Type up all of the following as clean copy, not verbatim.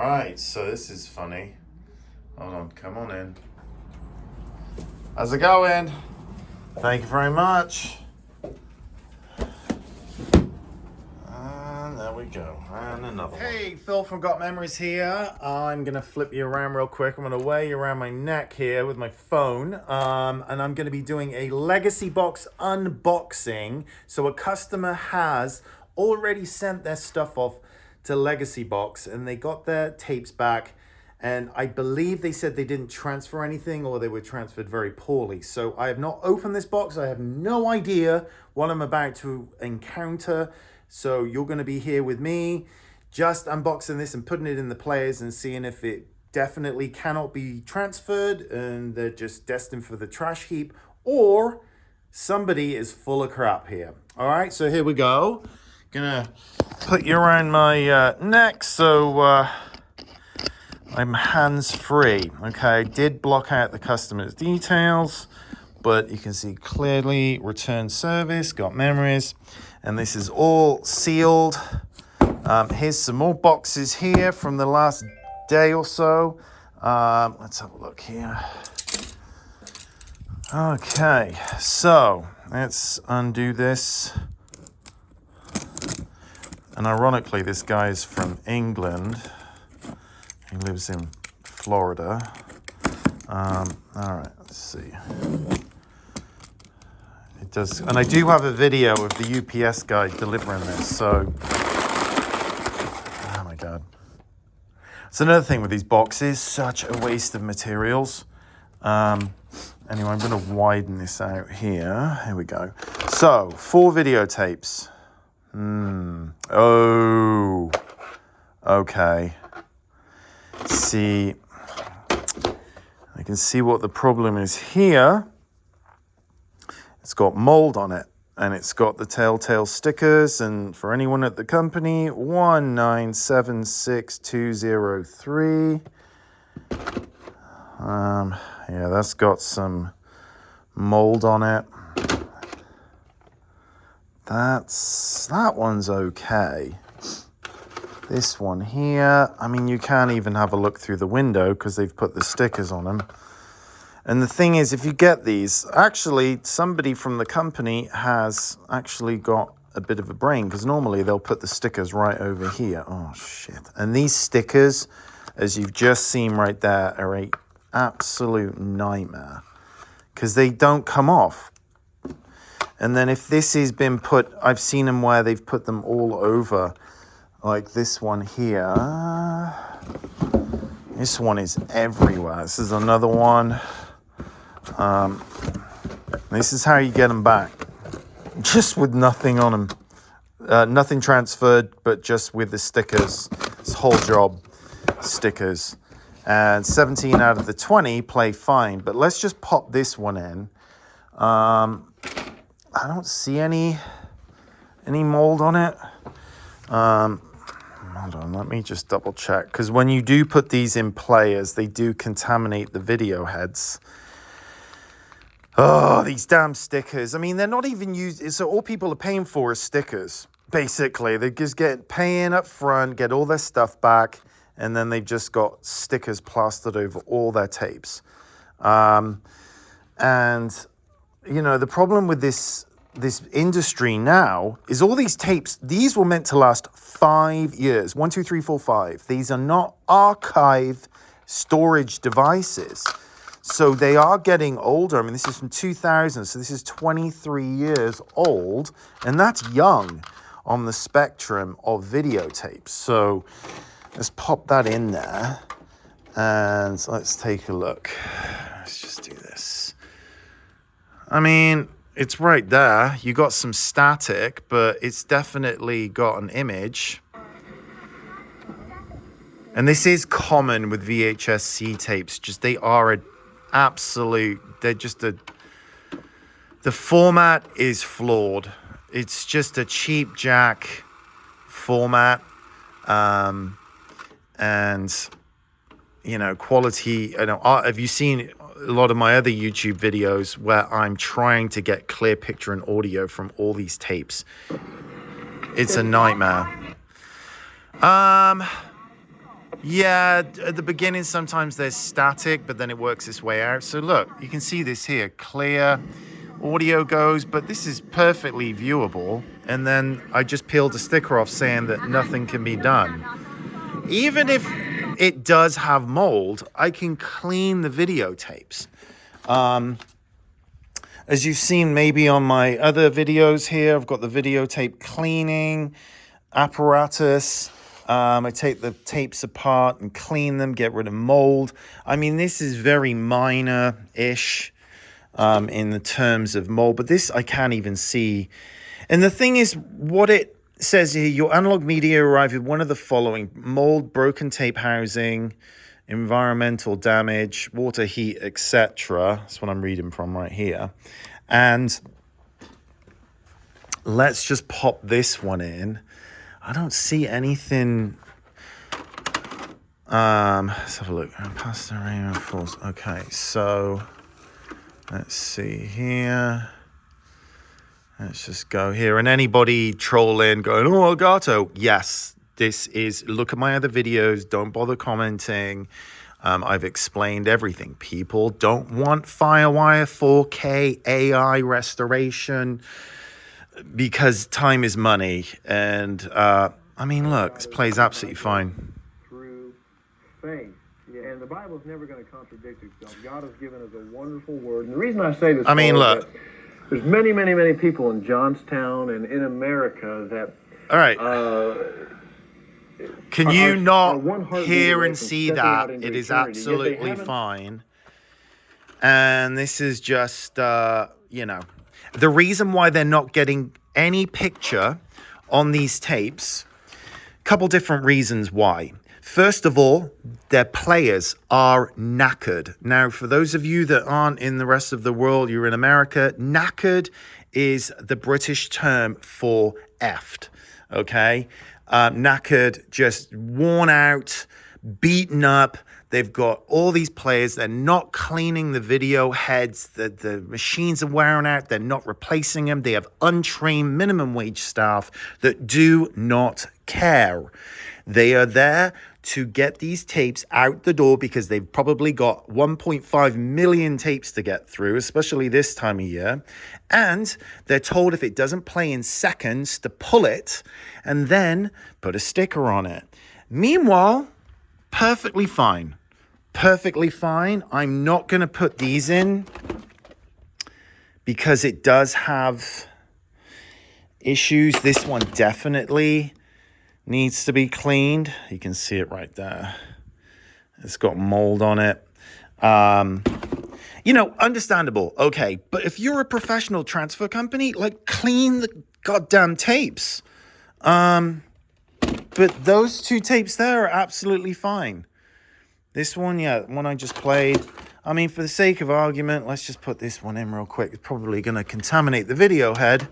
Right, so this is funny. Hold on, come on in. How's it going? Thank you very much. And there we go. And another one. Hey, Phil from Got Memories here. I'm going to flip you around real quick. I'm going to wear you around my neck here with my phone. And I'm going to be doing a legacy box unboxing. So a customer has already sent their stuff off to Legacy Box and they got their tapes back. And I believe they said they didn't transfer anything or they were transferred very poorly. So I have not opened this box. I have no idea what I'm about to encounter. So you're going to be here with me, just unboxing this and putting it in the players and seeing if it definitely cannot be transferred and they're just destined for the trash heap, or somebody is full of crap here. All right, so here we go. Gonna put you around my neck so I'm hands-free. Okay, I did block out the customer's details, but you can see clearly return service, Got Memories, and this is all sealed. Here's some more boxes here from the last day or so. Let's have a look here. Okay, so let's undo this. And ironically, this guy is from England. He lives in Florida. All right, let's see. It does, and I do have a video of the UPS guy delivering this, so. Oh my God. It's another thing with these boxes, such a waste of materials. Anyway, I'm gonna widen this out here. Here we go. So, 4 videotapes. Oh, okay. See, I can see what the problem is here. It's got mold on it, and it's got the telltale stickers, and for anyone at the company, 1976203. Yeah, that's got some mold on it. That one's okay. This one here, I mean, you can't even have a look through the window because they've put the stickers on them. And the thing is, if you get these, actually, somebody from the company has actually got a bit of a brain, because normally they'll put the stickers right over here. Oh, shit. And these stickers, as you've just seen right there, are an absolute nightmare because they don't come off. And then if this has been put, I've seen them where they've put them all over, like this one here. This one is everywhere. This is another one. This is how you get them back. Just with nothing on them. Nothing transferred, but just with the stickers. This whole job, stickers. And 17 out of the 20 play fine. But let's just pop this one in. I don't see any mold on it. Hold on, let me just double check. Because when you do put these in players, they do contaminate the video heads. Oh, these damn stickers. I mean, they're not even used. So all people are paying for is stickers, basically. They just paying up front, get all their stuff back, and then they've just got stickers plastered over all their tapes. And, you know, the problem with this industry now is all these tapes, these were meant to last 5 years. 1, 2, 3, 4, 5. These are not archive storage devices. So they are getting older. I mean, this is from 2000, so this is 23 years old, and that's young on the spectrum of videotapes. So let's pop that in there, and let's take a look. Let's just do this. I mean, it's right there. You got some static, but it's definitely got an image. And this is common with VHS-C tapes. Just they are an absolute, they're just the format is flawed. It's just a cheap jack format. And, you know, quality, you know, have you seen a lot of my other YouTube videos where I'm trying to get clear picture and audio from all these tapes? It's a nightmare. Yeah, at the beginning, sometimes there's static, but then it works its way out. So look, you can see this here, clear audio goes, but this is perfectly viewable. And then I just peeled a sticker off saying that nothing can be done. Even if it does have mold, I can clean the videotapes. As you've seen maybe on my other videos here, I've got the videotape cleaning apparatus. I take the tapes apart and clean them, get rid of mold. I mean, this is very minor-ish in the terms of mold, but this I can't even see. And the thing is, what it says here, your analog media arrived with one of the following: mold, broken tape housing, environmental damage, water, heat, etc. That's what I'm reading from right here. And let's just pop this one in. I don't see anything. Let's have a look. Pasta Raymond Falls. Okay, so let's see here. Let's just go here. And anybody trolling, going, "Oh, Elgato." Yes, this is. Look at my other videos. Don't bother commenting. I've explained everything. People don't want Firewire 4K AI restoration because time is money. And I mean, look, this plays absolutely fine. Through faith. Yeah, and the Bible's never going to contradict itself. God has given us a wonderful word. And the reason I say this, I mean, look, there's many, many, many people in Johnstown and in America that. All right. Can you not hear and see that? It is absolutely fine. And this is just, you know, the reason why they're not getting any picture on these tapes, a couple different reasons why. First of all, their players are knackered. Now, for those of you that aren't in the rest of the world, you're in America, knackered is the British term for effed, okay? Knackered, just worn out, beaten up. They've got all these players. They're not cleaning the video heads. The machines are wearing out. They're not replacing them. They have untrained minimum wage staff that do not care. They are there to get these tapes out the door because they've probably got 1.5 million tapes to get through, especially this time of year. And they're told if it doesn't play in seconds to pull it and then put a sticker on it. Meanwhile, perfectly fine. Perfectly fine. I'm not going to put these in because it does have issues. This one definitely needs to be cleaned. You can see it right there. It's got mold on it. You know, understandable. Okay. But if you're a professional transfer company, like, clean the goddamn tapes. But those two tapes there are absolutely fine. This one, yeah, one I just played. I mean, for the sake of argument, let's just put this one in real quick. It's probably going to contaminate the video head.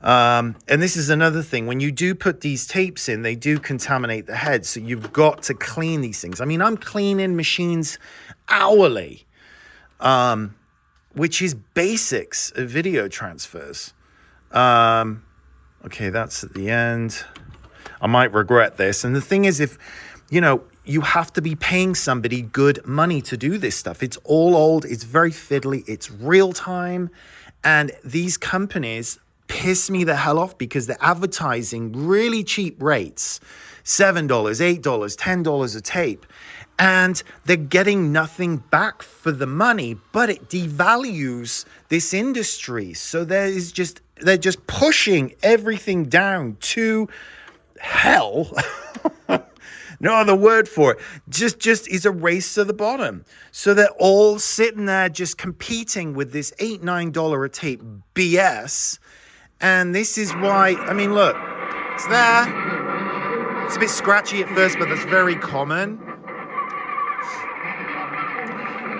And this is another thing. When you do put these tapes in, they do contaminate the head. So you've got to clean these things. I mean, I'm cleaning machines hourly, which is basics of video transfers. Okay, that's at the end. I might regret this. And the thing is, if, you know, you have to be paying somebody good money to do this stuff. It's all old. It's very fiddly. It's real time. And these companies piss me the hell off because they're advertising really cheap rates, $7, $8, $10 a tape, and they're getting nothing back for the money, but it devalues this industry. So they're just pushing everything down to hell. No other word for it. Just is a race to the bottom. So they're all sitting there just competing with this $8, $9 a tape BS. And this is why, I mean, look, it's there. It's a bit scratchy at first, but that's very common.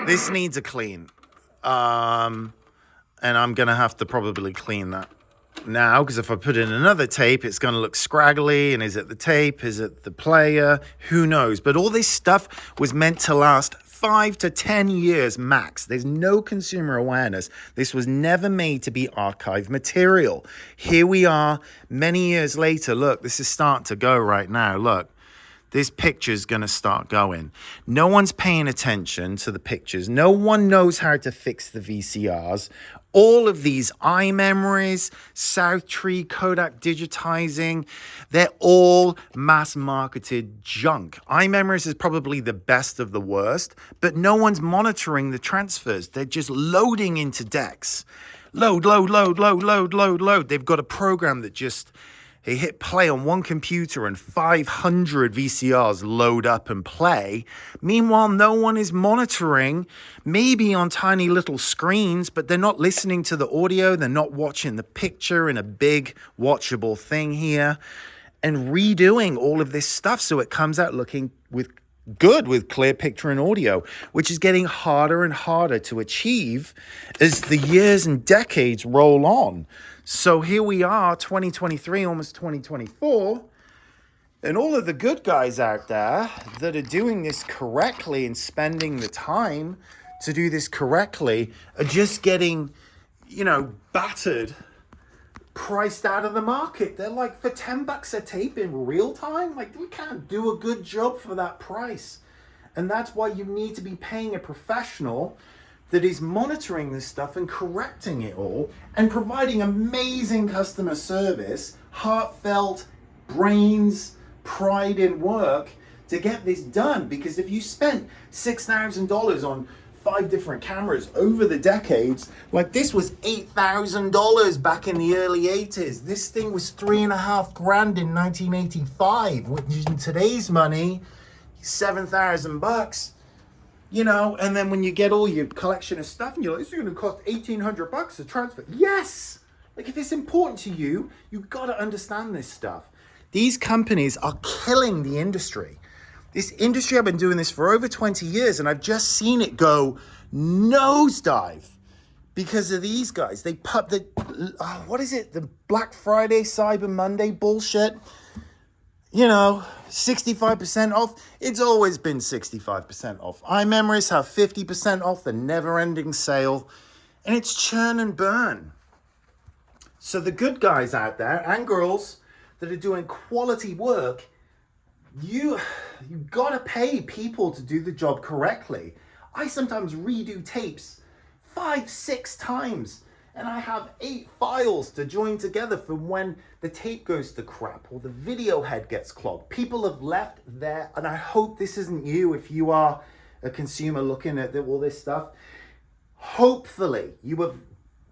This needs a clean. And I'm going to have to probably clean that now, because if I put in another tape, it's going to look scraggly. And is it the tape? Is it the player? Who knows? But all this stuff was meant to last 5 to 10 years max. There's no consumer awareness. This was never made to be archived material. Here we are many years later. Look, this is starting to go right now. Look, this picture's going to start going. No one's paying attention to the pictures. No one knows how to fix the VCRs. All of these iMemories, Southtree, Kodak digitizing, they're all mass marketed junk. iMemories is probably the best of the worst, but no one's monitoring the transfers. They're just loading into decks. Load, load, load, load, load, load, load. They've got a program that just, they hit play on one computer and 500 VCRs load up and play. Meanwhile, no one is monitoring, maybe on tiny little screens, but they're not listening to the audio. They're not watching the picture in a big watchable thing here and redoing all of this stuff so it comes out looking good with clear picture and audio, which is getting harder and harder to achieve as the years and decades roll on. So here we are, 2023, almost 2024, and all of the good guys out there that are doing this correctly and spending the time to do this correctly are just getting, battered, priced out of the market. They're like, for $10 a tape in real time, like, we can't do a good job for that price. And that's why you need to be paying a professional that is monitoring this stuff and correcting it all and providing amazing customer service, heartfelt, brains, pride in work to get this done. Because if you spent $6,000 on 5 different cameras over the decades, like this was $8,000 back in the early 80s. This thing was $3,500 in 1985, which in today's money, $7,000. And then when you get all your collection of stuff and you're like, this is going to cost $1,800 to transfer. Yes! Like, if it's important to you, you've got to understand this stuff. These companies are killing the industry. This industry, I've been doing this for over 20 years and I've just seen it go nosedive because of these guys. They put the, what is it? The Black Friday, Cyber Monday bullshit. 65% off. It's always been 65% off. iMemories have 50% off, the never-ending sale, and it's churn and burn. So the good guys out there and girls that are doing quality work, you gotta pay people to do the job correctly. I sometimes redo tapes 5-6 times. And I have 8 files to join together for when the tape goes to crap or the video head gets clogged. People have left there, and I hope this isn't you if you are a consumer looking at all this stuff. Hopefully you have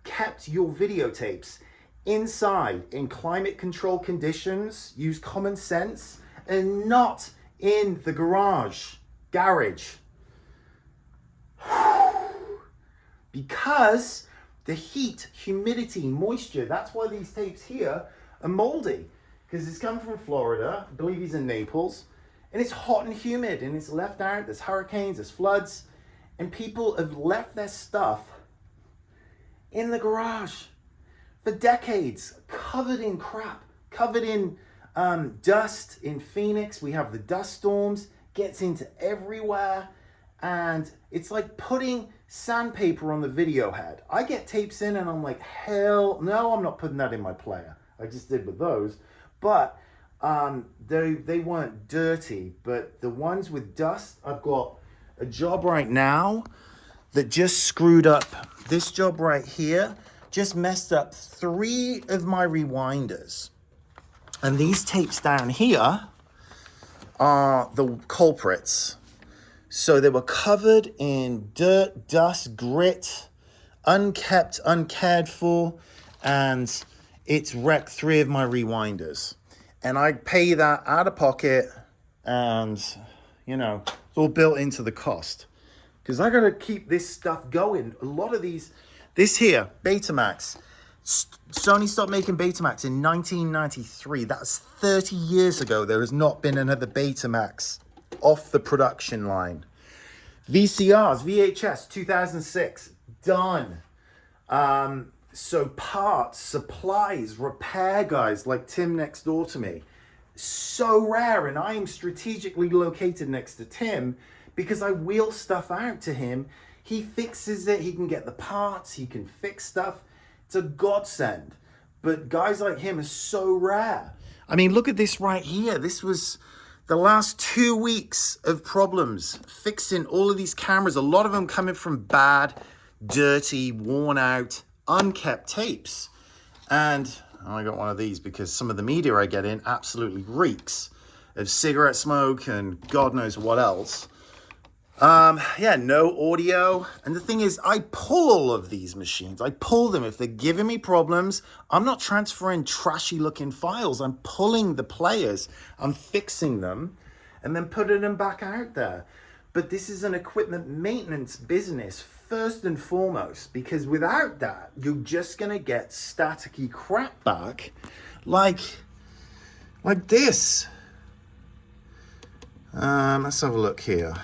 kept your videotapes inside in climate control conditions, use common sense, and not in the garage. Because the heat, humidity, moisture, that's why these tapes here are moldy. Because it's come from Florida, I believe he's in Naples, and it's hot and humid, and it's left out, there's hurricanes, there's floods, and people have left their stuff in the garage for decades, covered in crap, covered in dust. In Phoenix, we have the dust storms, gets into everywhere, and it's like putting sandpaper on the video head. I get tapes in and I'm like, hell no, I'm not putting that in my player. I just did with those. But they weren't dirty. But the ones with dust, I've got a job right now that just screwed up. This job right here just messed up 3 of my rewinders. And these tapes down here are the culprits. So they were covered in dirt, dust, grit, unkept, uncared for, and it's wrecked 3 of my rewinders. And I pay that out of pocket, and, it's all built into the cost. Because I got to keep this stuff going. A lot of this here, Betamax. Sony stopped making Betamax in 1993. That's 30 years ago. There has not been another Betamax off the production line. VCRs, VHS, 2006, done. So parts, supplies, repair guys like Tim next door to me, so rare. And I am strategically located next to Tim because I wheel stuff out to him. He fixes it, he can get the parts, he can fix stuff. It's a godsend. But guys like him are so rare. I mean, look at this right here. This the last 2 weeks of problems fixing all of these cameras, a lot of them coming from bad, dirty, worn out, unkept tapes. And I got one of these because some of the media I get in absolutely reeks of cigarette smoke and God knows what else. Yeah, no audio. And the thing is, I pull all of these machines. I pull them. If they're giving me problems, I'm not transferring trashy looking files. I'm pulling the players. I'm fixing them and then putting them back out there. But this is an equipment maintenance business first and foremost, because without that, you're just going to get staticky crap back like this. Let's have a look here.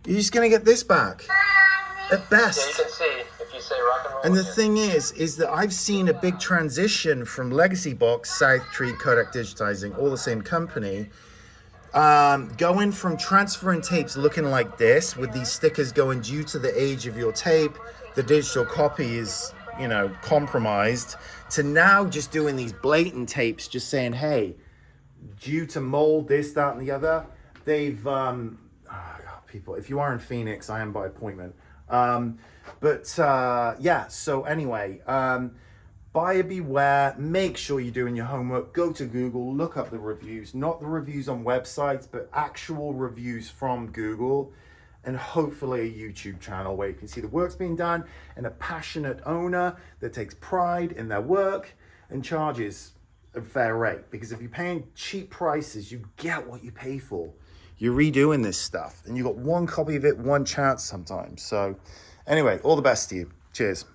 You're just gonna get this back at best. Yeah, you can see if you say rock and roll. And the thing is that I've seen a big transition from Legacy Box, South Tree, Kodak Digitizing, all the same company, going from transferring tapes looking like this with these stickers going due to the age of your tape, the digital copy is, you know, compromised, to now just doing these blatant tapes, just saying, hey, due to mold, this, that, and the other. They've people, if you are in Phoenix, I am by appointment. Yeah, so anyway, buyer beware. Make sure you're doing your homework. Go to Google, look up the reviews, not the reviews on websites, but actual reviews from Google, and hopefully a YouTube channel where you can see the work's being done and a passionate owner that takes pride in their work and charges a fair rate. Because if you're paying cheap prices, you get what you pay for. You're redoing this stuff and you got one copy of it, one chance sometimes. So anyway, all the best to you. Cheers.